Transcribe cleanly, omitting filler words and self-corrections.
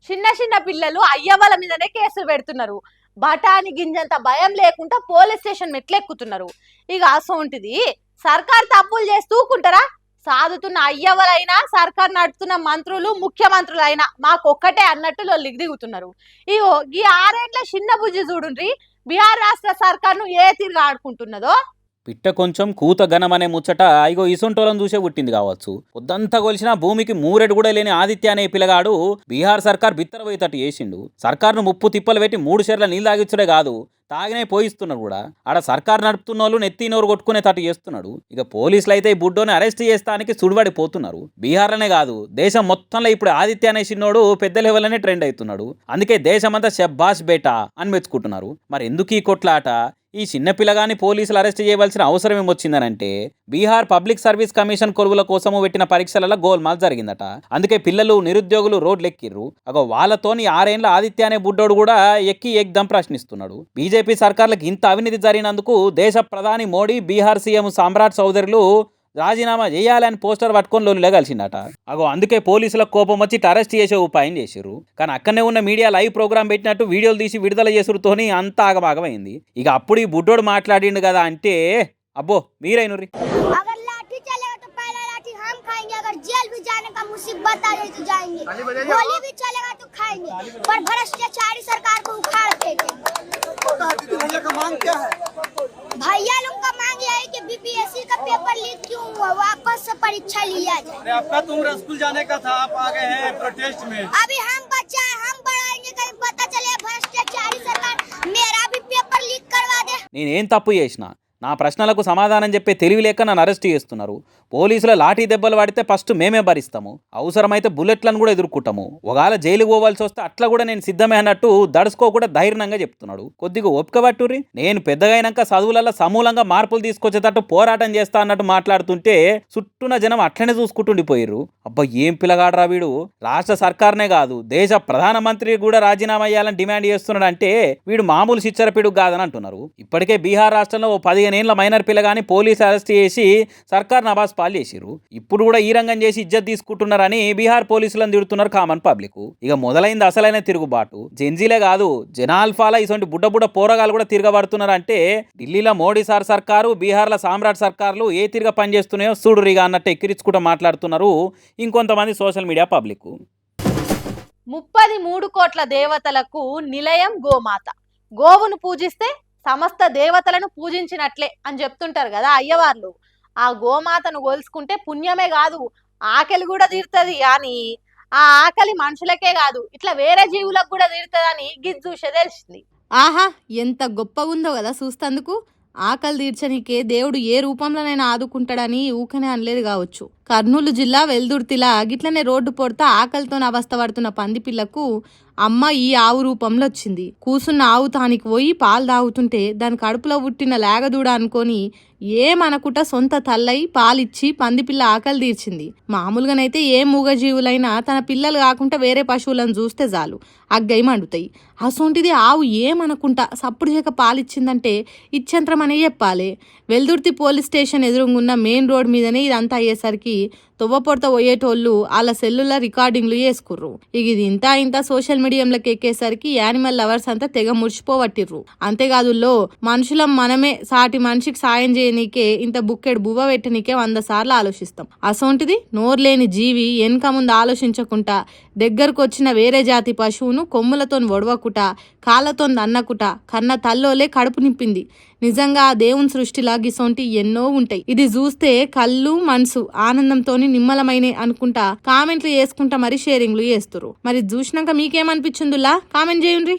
చిన్న చిన్న పిల్లలు అయ్యవ్వల మీదనే కేసులు పెడుతున్నారు. బఠాని గింజంత భయం లేకుండా పోలీస్ స్టేషన్ మెట్లెక్కుతున్నారు. ఇక అసోంటిది సర్కార్ తప్పులు చేస్తూ ఊకుంటారా? సాదుతున్న అయ్యవ్వలైనా సర్కార్ నడుపుతున్న మంత్రులు ముఖ్యమంత్రులైనా మాకొక్కటే అన్నట్టు లొల్లికి దిగుతున్నారు. ఇగో ఈ 6 ఏళ్ల చిన్న బుజ్జి చూడుండ్రి బీహార్ రాష్ట్ర సర్కార్ను ఏ తీరుగా ఆడుకుంటున్నదో. పిట్ట కొంచెం కూత ఘనమనే ముచ్చట ఇగో ఇసొంటోలను చూసే పుట్టింది కావచ్చు. పొద్దంతా కొలిసిన భూమికి మూరెడు కూడా లేని ఆదిత్య అనే పిల్లగాడు బీహార్ సర్కార్ బిత్తరపోయేటట్టు చేసిండు. సర్కార్ను ముప్పు తిప్పలు పెట్టి 3 షేర్ల నీళ్ళు తాగిచ్చుడే కాదు, తాగినే పోయిస్తున్నాడు కూడా. ఆడ సర్కార్ నడుపుతున్న వాళ్ళు నెత్తి నోరు కొట్టుకునేటట్టు చేస్తున్నాడు. ఇక పోలీసులు అయితే ఈ బుడ్డోని అరెస్ట్ చేస్తానికి సుడిపడిపోతున్నారు. బీహార్లోనే కాదు దేశం మొత్తంలో ఇప్పుడు ఆదిత్య అనే చిన్నోడు పెద్ద లెవెల్లోనే ట్రెండ్ అవుతున్నాడు. అందుకే దేశమంతా షబ్బాష్ బేటా అని మెచ్చుకుంటున్నారు. మరి ఎందుకు ఈ కొట్లాట? ఈ చిన్న పిల్లగాని పోలీసులు అరెస్ట్ చేయవలసిన అవసరం ఏమొచ్చిందనంటే బీహార్ పబ్లిక్ సర్వీస్ కమిషన్ కొలువుల కోసము పెట్టిన పరీక్షలలో గోల్మాల్ జరిగిందట. అందుకే పిల్లలు నిరుద్యోగులు రోడ్లెక్కిర్రు. వాళ్ళతోని 6 ఏళ్ల ఆదిత్య అనే బుడ్డోడు కూడా ఎక్కి ఎగ్దం ప్రశ్నిస్తున్నాడు. బీజేపీ సర్కార్లకు ఇంత అవినీతి జరిగినందుకు దేశ ప్రధాని మోడీ బీహార్ సీఎం సామ్రాట్ చౌదరిలు రాజీనామా చేయాలని పోస్టర్ పట్టుకొని లొల్లిలో కలిసిందట. అందుకే పోలీసులకు కోపం వచ్చి అరెస్ట్ చేసే ఉపాయం చేసిర్రు. కానీ అక్కడనే ఉన్న మీడియా లైవ్ ప్రోగ్రామ్ పెట్టినట్టు వీడియోలు తీసి విడుదల చేసురుతోని అంత ఆగమాగమైంది. ఇక అప్పుడు ఈ బుడ్డోడు మాట్లాడిండు కదా అంటే అబ్బో మీరైనరి. जेल भी जाने का मुसीबत आ जाए तो जाएंगे, गोली भी चलेगा तो खाएंगे, पर भ्रष्टाचारी सरकार को उखाड़ देंगे। भैया का मांग क्या है? भैया लोग का मांग यह है कि बीपीएससी का पेपर लीक क्यों हुआ, वापस से परीक्षा लिया जाए। अरे आपका तो उम्र स्कूल जाने का था, आप आ गए हैं प्रोटेस्ट में। अभी हम बच्चा है, हम बढ़ाएंगे, कहीं पता चले भ्रष्टाचारी सरकार मेरा भी पेपर लीक करवा दे। నేనేం తప్పు చేసినా? నా ప్రశ్నలకు సమాధానం చెప్పే తెలివి లేక నన్ను అరెస్ట్ చేస్తున్నారు. పోలీసుల లాఠీ దెబ్బలు పడితే ఫస్ట్ మేమే భరిస్తాము, అవసరమైతే బుల్లెట్లను కూడా ఎదుర్కొంటాము. ఒకవేళ జైలుకు పోవాల్సి వస్తే అట్లా కూడా నేను సిద్ధమే అన్నట్టు దడుచుకోకుండా ధైర్యంగా చెప్తున్నాడు. కొద్దిగా ఓపిక పట్టుర్రి. నేను పెద్దగైనాక చదువులలో సమూలంగా మార్పులు తీసుకొచ్చేటట్టు పోరాటం చేస్తా అన్నట్టు మాట్లాడుతుంటే చుట్టూన జనం అట్లనే చూసుకుంటుండిపోయిర్రు. అబ్బా ఏం పిల్లగాడరా వీడు, రాష్ట్ర సర్కార్నే కాదు దేశ ప్రధానమంత్రి కూడా రాజీనామా చేయాలని డిమాండ్ చేస్తున్నాడు అంటే వీడు మామూలు శిచ్చరపిడుగు కాదని అంటున్నారు. ఇప్పటికే బీహార్ రాష్ట్రంలో 15 ఏళ్ల మైనర్ పిల్లగాని పోలీసు అరెస్ట్ చేసి సర్కార్ నవాజ్ పాలు చేసిరు. ఇప్పుడు కూడా ఈ రంగం చేసి ఇజ్జత్ తీసుకుంటున్నారని బీహార్ పోలీసులను తిడుతున్నారు కామన్ పబ్లిక్. ఇక మొదలైంది అసలైన తిరుగుబాటు. జెన్జీలే కాదు జనాల్ఫాలా ఇటువంటి బుడ్డ పోరగాలు కూడా తిరగబడుతున్నారు అంటే ఢిల్లీలో మోడీ సర్కారు బీహార్లో సామ్రాట్ సర్కార్లు ఏ తిరిగా పనిచేస్తున్నాయో చూడురిగా అన్నట్టు ఎక్కిరించుకుంటూ మాట్లాడుతున్నారు ఇంకొంతమంది సోషల్ మీడియా పబ్లిక్. 33 కోట్ల దేవతలకు నిలయం గోమాత. గోవును పూజిస్తే సమస్త దేవతలను పూజించినట్లే అని చెప్తుంటారు కదా అయ్యవార్లు. ఆ గోమాతను గోల్చుకుంటే పుణ్యమే కాదు ఆకలి కూడా తీరుతుంది. అని ఆ ఆకలి మనుషులకే కాదు ఇట్లా వేరే జీవులకు కూడా తీరుతుందని గిది చూసే తెలిసింది. ఆహా ఎంత గొప్పగా ఉందో కదా చూస్తందుకు. ఆకలి తీర్చనికే దేవుడు ఏ రూపంలోనైనా ఆదుకుంటాడని ఊకనే అనలేదు కావచ్చు. కర్నూలు జిల్లా వెల్దుర్తిలా గిట్లనే రోడ్డు పొడతా ఆకలితో అవస్థ పడుతున్న పంది పిల్లకు అమ్మ ఈ ఆవు రూపంలో వచ్చింది. కూసున్న ఆవు తానికి పోయి పాలు తాగుతుంటే దాని కడుపులో పుట్టిన లేగదూడ అనుకొని ఏమనకుట సొంత తల్లై పాలిచ్చి పందిపిల్ల ఆకలి తీర్చింది. మామూలుగానైతే ఏ మూగజీవులైనా తన పిల్లలు కాకుండా వేరే పశువులను చూస్తే చాలు అగ్గై మండుతాయి. అసొంటిది ఆవు ఏమనుకుంటా సప్పుడు చేయక పాలిచ్చిందంటే ఇచ్చంత్రం అనే చెప్పాలి. వెల్దుర్తి పోలీస్ స్టేషన్ ఎదురుగున్న మెయిన్ రోడ్ మీదనే ఇదంతా అయ్యేసరికి తొవ్వపొడత పోయేటోళ్ళు వాళ్ళ సెల్లుల రికార్డింగ్లు చేసుకుర్రు. ఇక ఇది ఇంత సోషల్ మీడియంలోకి ఎక్కేసరికి యానిమల్ లవర్స్ అంతా తెగ ముడిచిపోవట్టిర్రు. అంతేకాదు మనుషులం మనమే సాటి మనిషికి సాయం చేయనీకే ఇంత బుక్కెడు బువ్వ పెట్టనీకే 100 సార్లు ఆలోచిస్తాం. అసొంటిది నోర్లేని జీవి వెనక ముందు ఆలోచించకుండా దగ్గరకు వచ్చిన వేరే జాతి పశువును కొమ్ములతో ఒడవకుట కాళ్ళతో దన్నకుట కన్న తల్లోలే కడుపు నింపింది. నిజంగా ఆ దేవుని సృష్టిలా గిసొంటి ఎన్నో ఉంటాయి. ఇది చూస్తే కళ్ళు మనసు ఆనందంతో నిమ్మలమైన అనుకుంటా కామెంట్లు చేసుకుంటా మరి షేరింగ్లు చేస్తురు. మరి చూసినాక మీకేమనిపించిందిలా కామెంట్ చేయండి.